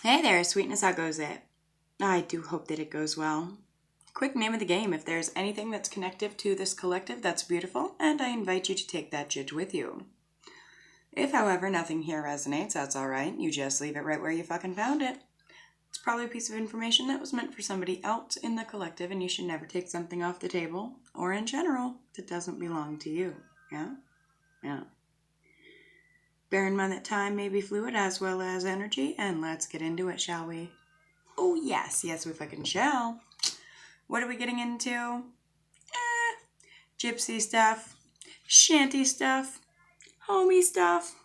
Hey there, sweetness, how goes it? I do hope that it goes well. Quick name of the game: if there's anything that's connective to this collective, that's beautiful, and I invite you to take that jidge with you. If, however, nothing here resonates, that's alright. You just leave it right where you fucking found it. It's probably a piece of information that was meant for somebody else in the collective, and you should never take something off the table, or in general, that doesn't belong to you. Yeah? Yeah. Bear in mind that time may be fluid as well as energy, and let's get into it, shall we? Oh, yes, we fucking shall. What are we getting into? Gypsy stuff, shanty stuff, homie stuff.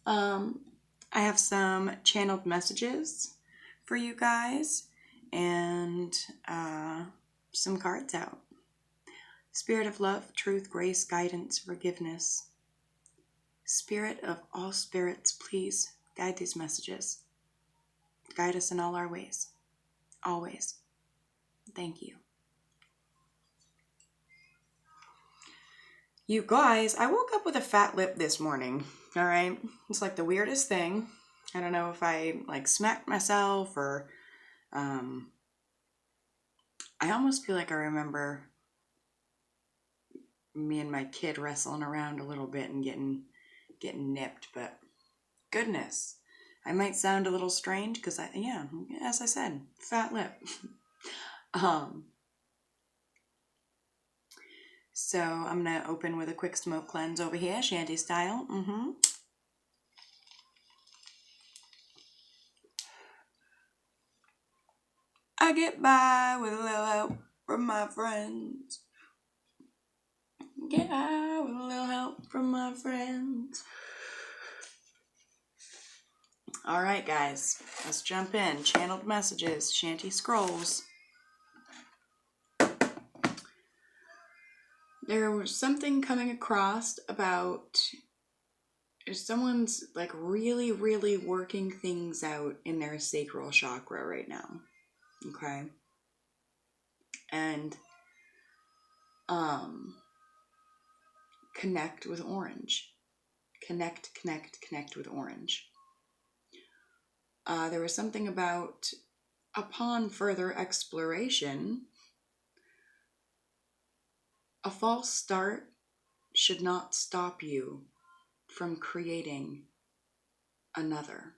I have some channeled messages for you guys and some cards out. Spirit of love, truth, grace, guidance, forgiveness. Spirit of all spirits, please guide these messages. Guide us in all our ways. Always. Thank you. You guys, I woke up with a fat lip this morning, alright? It's like the weirdest thing. I don't know if I smacked myself or I almost feel like I remember me and my kid wrestling around a little bit and getting nipped, but goodness. I might sound a little strange because as I said, fat lip. So I'm going to open with a quick smoke cleanse over here, shanty style. I get by with a little help from my friends. Get by with a little help from my friends. Alright guys, let's jump in. Channeled messages, shanty scrolls. There was something coming across about if someone's really, really working things out in their sacral chakra right now. Okay? And connect with orange. Connect with orange. There was something about, upon further exploration, a false start should not stop you from creating another,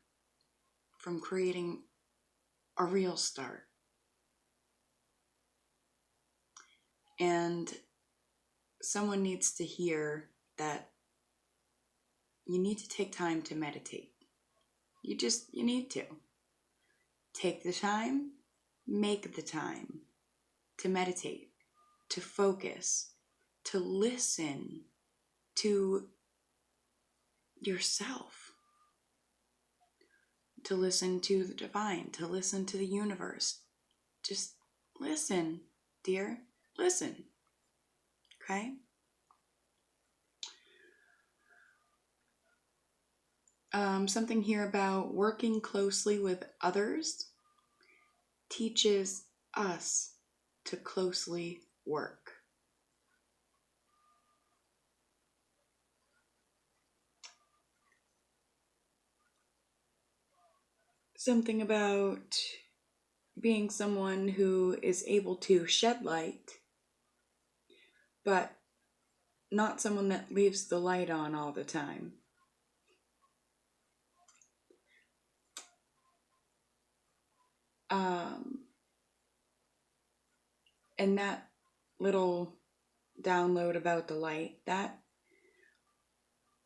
from creating a real start. And someone needs to hear that you need to take time to meditate. You need to. Take the time, make the time to meditate, to focus, to listen to yourself, to listen to the divine, to listen to the universe. Just listen, dear. Listen. Okay? Something here about working closely with others teaches us to closely work. Something about being someone who is able to shed light, but not someone that leaves the light on all the time. And that little download about the light,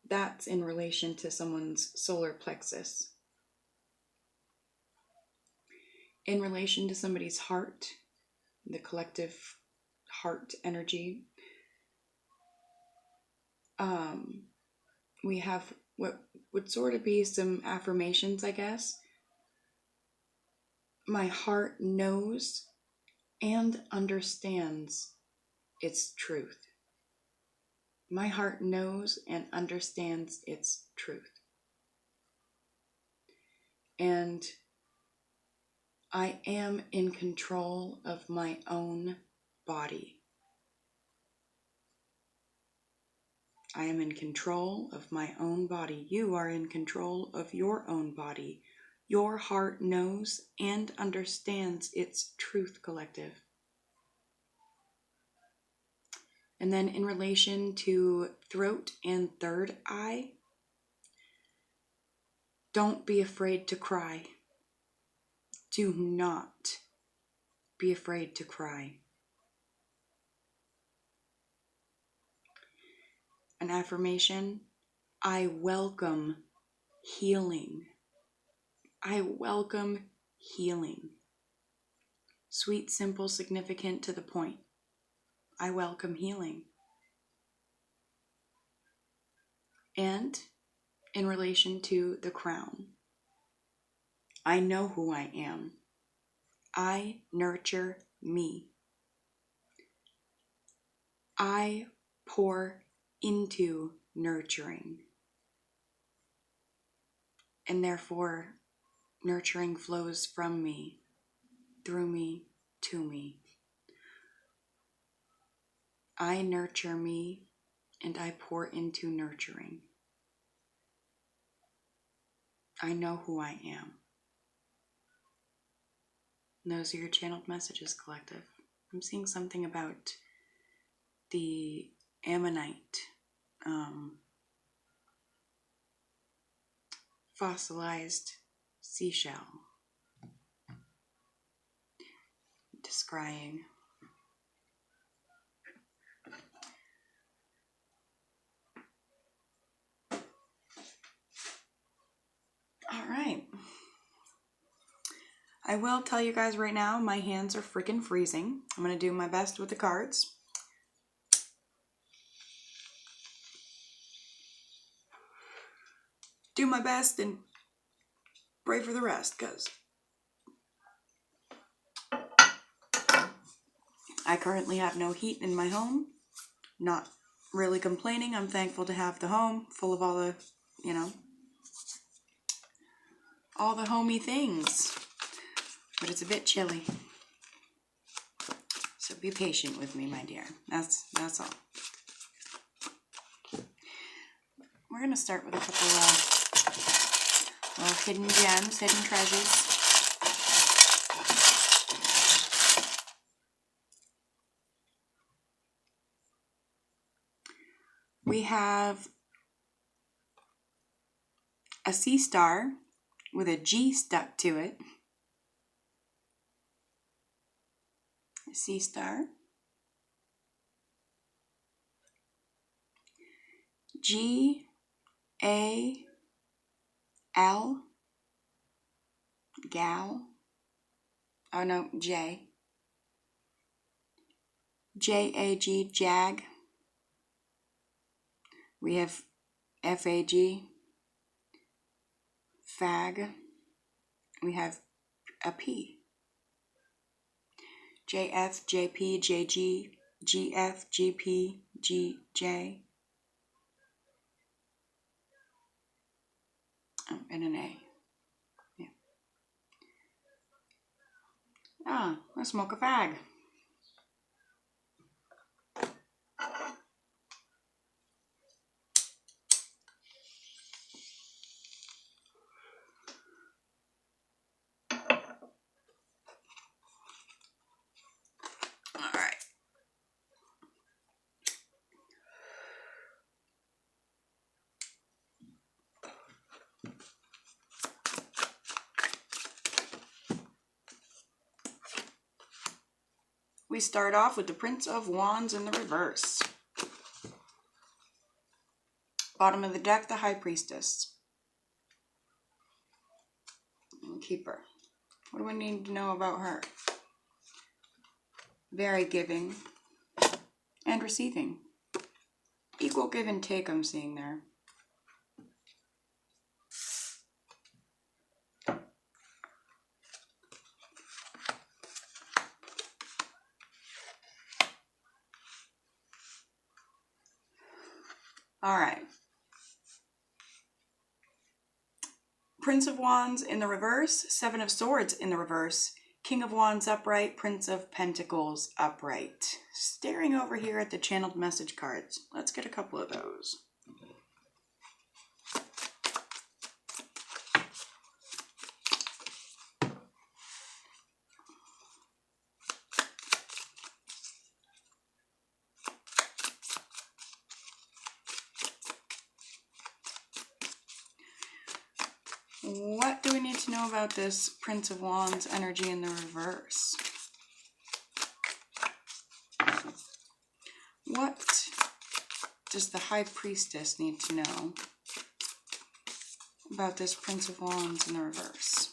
that's in relation to someone's solar plexus. In relation to somebody's heart, the collective heart energy, we have what would sort of be some affirmations, I guess. My heart knows and understands its truth. My heart knows and understands its truth. And I am in control of my own body. I am in control of my own body. You are in control of your own body. Your heart knows and understands its truth, collective. And then in relation to throat and third eye, don't be afraid to cry. Do not be afraid to cry. An affirmation, I welcome healing. I welcome healing. Sweet, simple, significant, to the point. I welcome healing. And in relation to the crown, I know who I am. I nurture me. I pour into nurturing. And therefore, nurturing flows from me, through me, to me. I nurture me, and I pour into nurturing. I know who I am. And those are your channeled messages, collective. I'm seeing something about the ammonite, fossilized seashell. Descrying. All right. I will tell you guys right now, my hands are freaking freezing. I'm going to do my best with the cards. Do my best and pray for the rest, because I currently have no heat in my home. Not really complaining. I'm thankful to have the home full of all the, all the homey things. But it's a bit chilly. So be patient with me, my dear. That's all. We're going to start with a couple of hidden gems, hidden treasures. We have a sea star with a G stuck to it. A sea star. G-A-L. Gal. Oh no, J. J-A-G, Jag. We have F-A-G, fag. We have a P. J-F, J-P, J-G, G-F, G-P, G-J. Oh, and an A. Yeah. Ah, let's smoke a fag. We start off with the Prince of Wands in the reverse. Bottom of the deck, the High Priestess. And Keeper. What do we need to know about her? Very giving and receiving. Equal give and take I'm seeing there. All right. Prince of Wands in the reverse, Seven of Swords in the reverse, King of Wands upright, Prince of Pentacles upright. Staring over here at the channeled message cards. Let's get a couple of those. What do we need to know about this Prince of Wands energy in the reverse? What does the High Priestess need to know about this Prince of Wands in the reverse?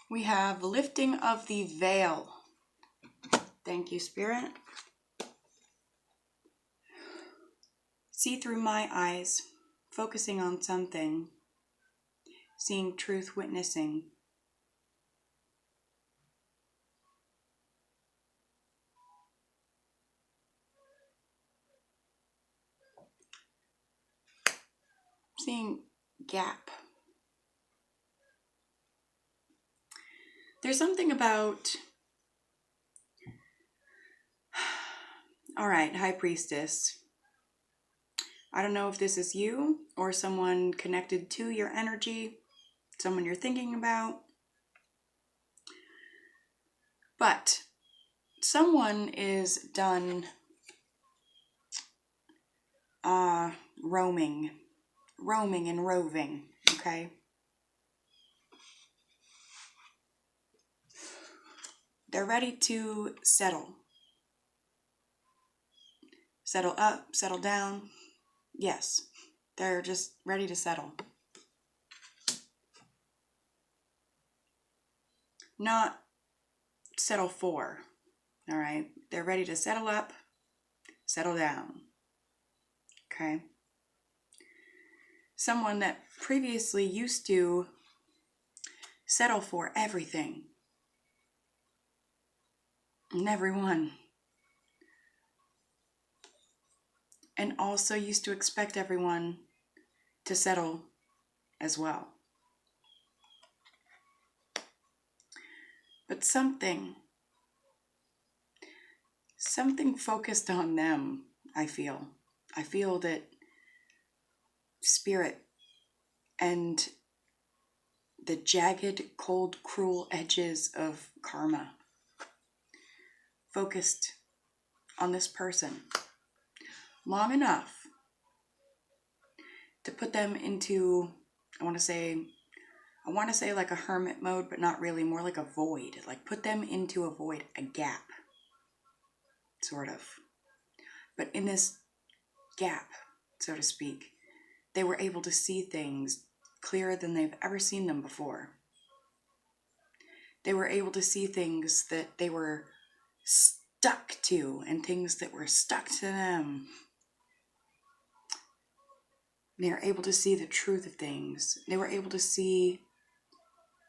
We have lifting of the veil. Thank you, Spirit. See through my eyes, focusing on something, seeing truth, witnessing. Seeing gap. There's something about, all right, High Priestess. I don't know if this is you or someone connected to your energy, someone you're thinking about, but someone is done roaming and roving, okay? They're ready to settle. Settle up, settle down. Yes, they're just ready to settle. Not settle for, all right? They're ready to settle up, settle down, okay? Someone that previously used to settle for everything and everyone, and also used to expect everyone to settle as well. But something focused on them, I feel. I feel that Spirit and the jagged, cold, cruel edges of karma focused on this person long enough to put them into, I want to say like a hermit mode, but not really, more like a void. Like put them into a void, a gap, sort of. But in this gap, so to speak, they were able to see things clearer than they've ever seen them before. They were able to see things that they were stuck to and things that were stuck to them. They were able to see the truth of things. They were able to see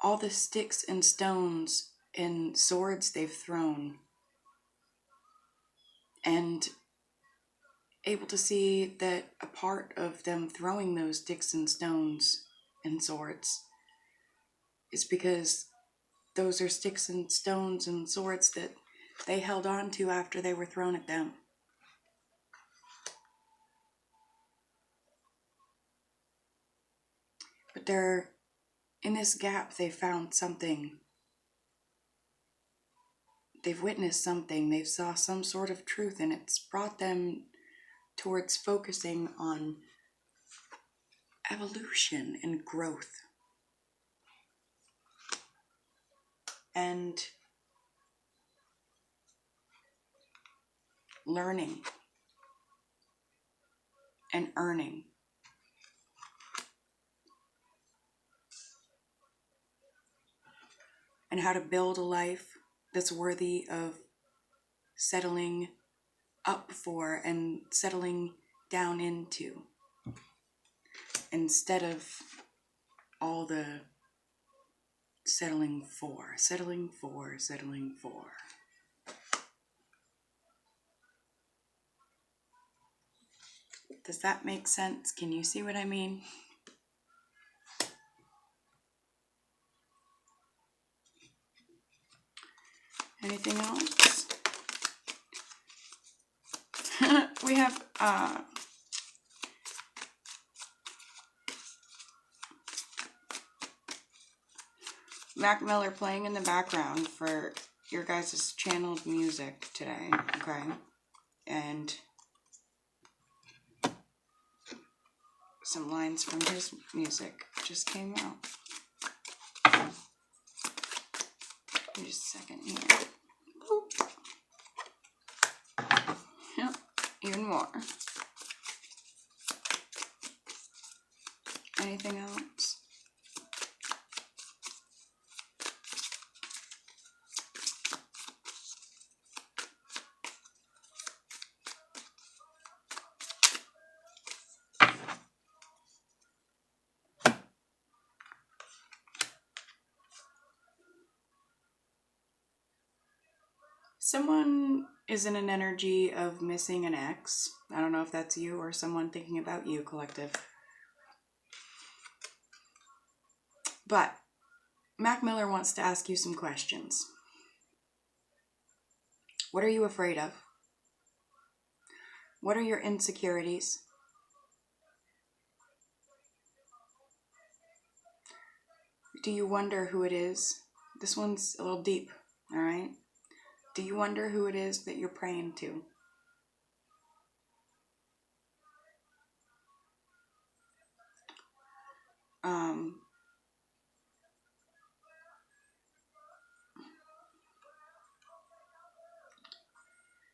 all the sticks and stones and swords they've thrown, and able to see that a part of them throwing those sticks and stones and swords is because those are sticks and stones and swords that they held on to after they were thrown at them. But they're in this gap. They found something. They've witnessed something. They've saw some sort of truth, and it's brought them towards focusing on evolution and growth and learning and earning. And how to build a life that's worthy of settling up for and settling down into, instead of all the settling for. Does that make sense? Can you see what I mean? Anything else? We have Mac Miller playing in the background for your guys' channeled music today, okay? And some lines from his music just came out. Just a second here. Boop. Yep, even more. Anything else? Someone is in an energy of missing an ex. I don't know if that's you or someone thinking about you, collective. But Mac Miller wants to ask you some questions. What are you afraid of? What are your insecurities? Do you wonder who it is? This one's a little deep, all right? Do you wonder who it is that you're praying to?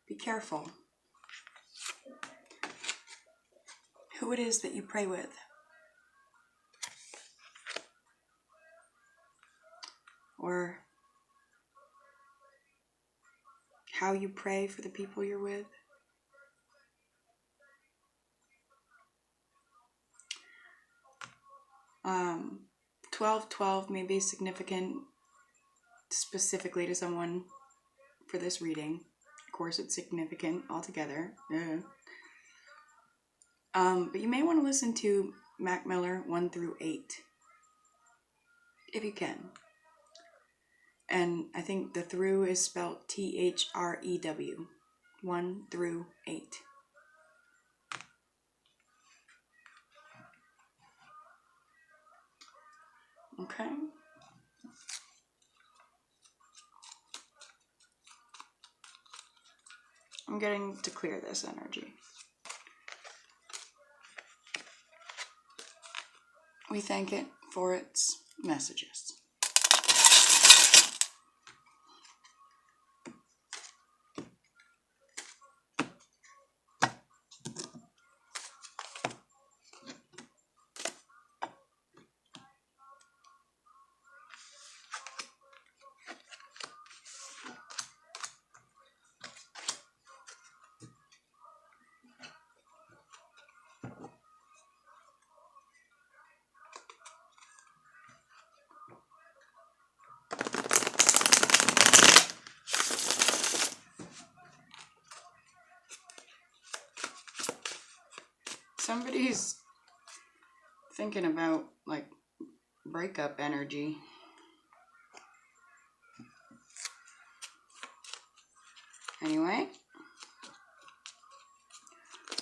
Be careful who it is that you pray with. Or how you pray for the people you're with. 1212 may be significant specifically to someone for this reading. Of course, it's significant altogether. Yeah. But you may want to listen to Mac Miller 1 through 8, if you can. And I think the through is spelled THREW. 1 through 8. Okay. I'm getting to clear this energy. We thank it for its messages. Somebody's thinking about, like, breakup energy. Anyway,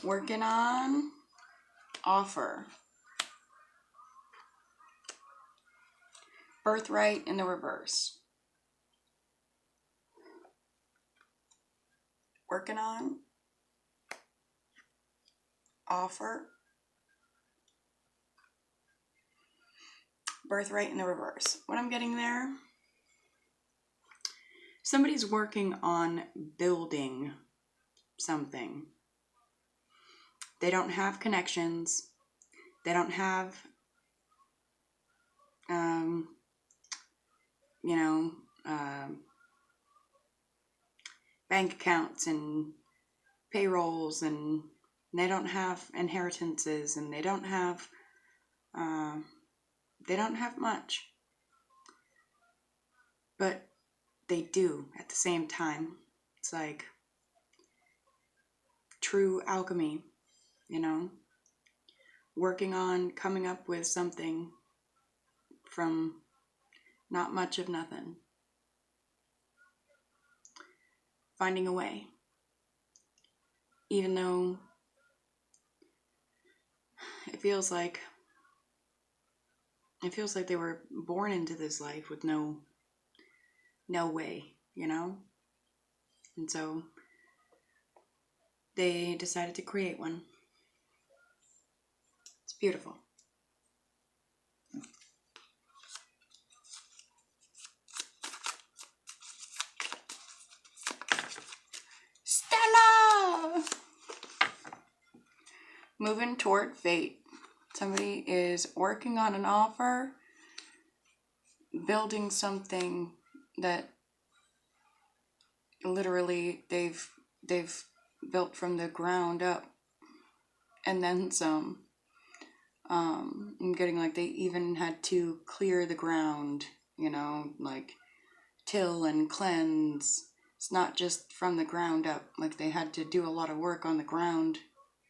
working on offer. Birthright in the reverse. Working on offer. Birthright in the reverse. What I'm getting there, somebody's working on building something. They don't have connections. They don't have, bank accounts and payrolls, and they don't have inheritances, and they don't have much. But they do at the same time. It's like true alchemy, working on coming up with something from not much of nothing. finding a way. Even though it feels like they were born into this life with no way, you know? And so they decided to create one. It's beautiful. Stella! Moving toward fate. Somebody is working on an offer, building something that literally they've built from the ground up, and then some. I'm getting like they even had to clear the ground, you know, like till and cleanse. It's not just from the ground up, like they had to do a lot of work on the ground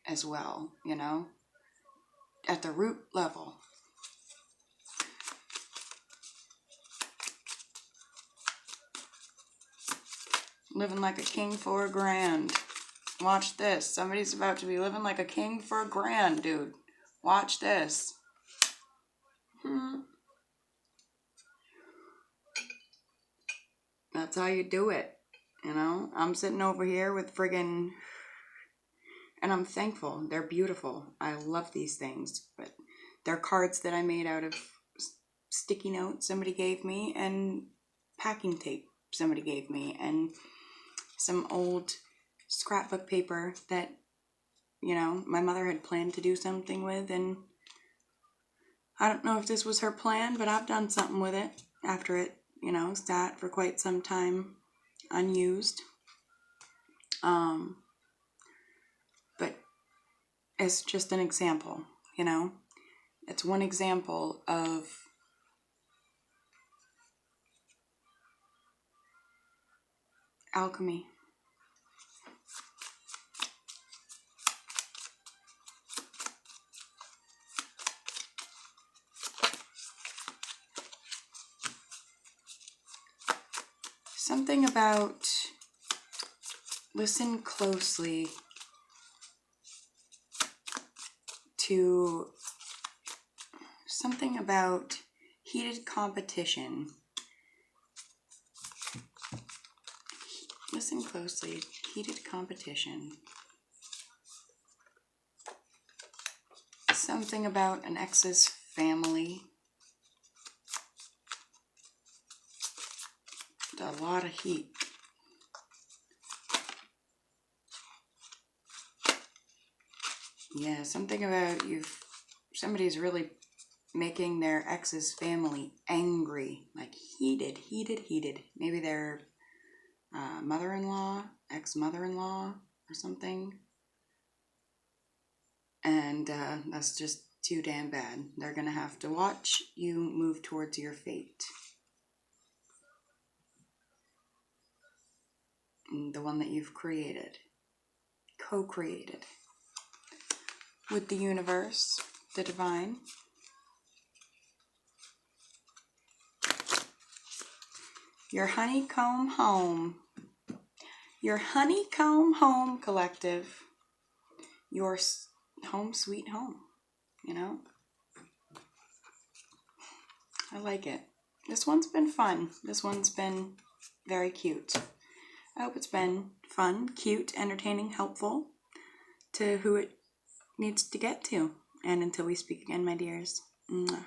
as well, you know, at the root level. Living like a king for $1,000. Watch this. Somebody's about to be living like a king for $1,000, dude. Watch this. That's how you do it. You know, I'm sitting over here with friggin', and I'm thankful. They're beautiful. I love these things, but they're cards that I made out of sticky notes somebody gave me, and packing tape somebody gave me, and some old scrapbook paper that, you know, my mother had planned to do something with, and I don't know if this was her plan, but I've done something with it after it, you know, sat for quite some time unused. But it's just an example, you know. It's one example of alchemy. Something about listen closely to something about heated competition. Listen closely, heated competition. Something about an ex's family. A lot of heat. Yeah, something about somebody's really making their ex's family angry, like heated. Maybe their mother-in-law, ex-mother-in-law or something. And that's just too damn bad. They're gonna have to watch you move towards your fate. The one that you've created, co-created with the universe, the divine. Your honeycomb home. Your honeycomb home collective. Your home sweet home, you know? I like it. This one's been fun. This one's been very cute. I hope it's been fun, cute, entertaining, helpful to who it needs to get to. And until we speak again, my dears. Mwah.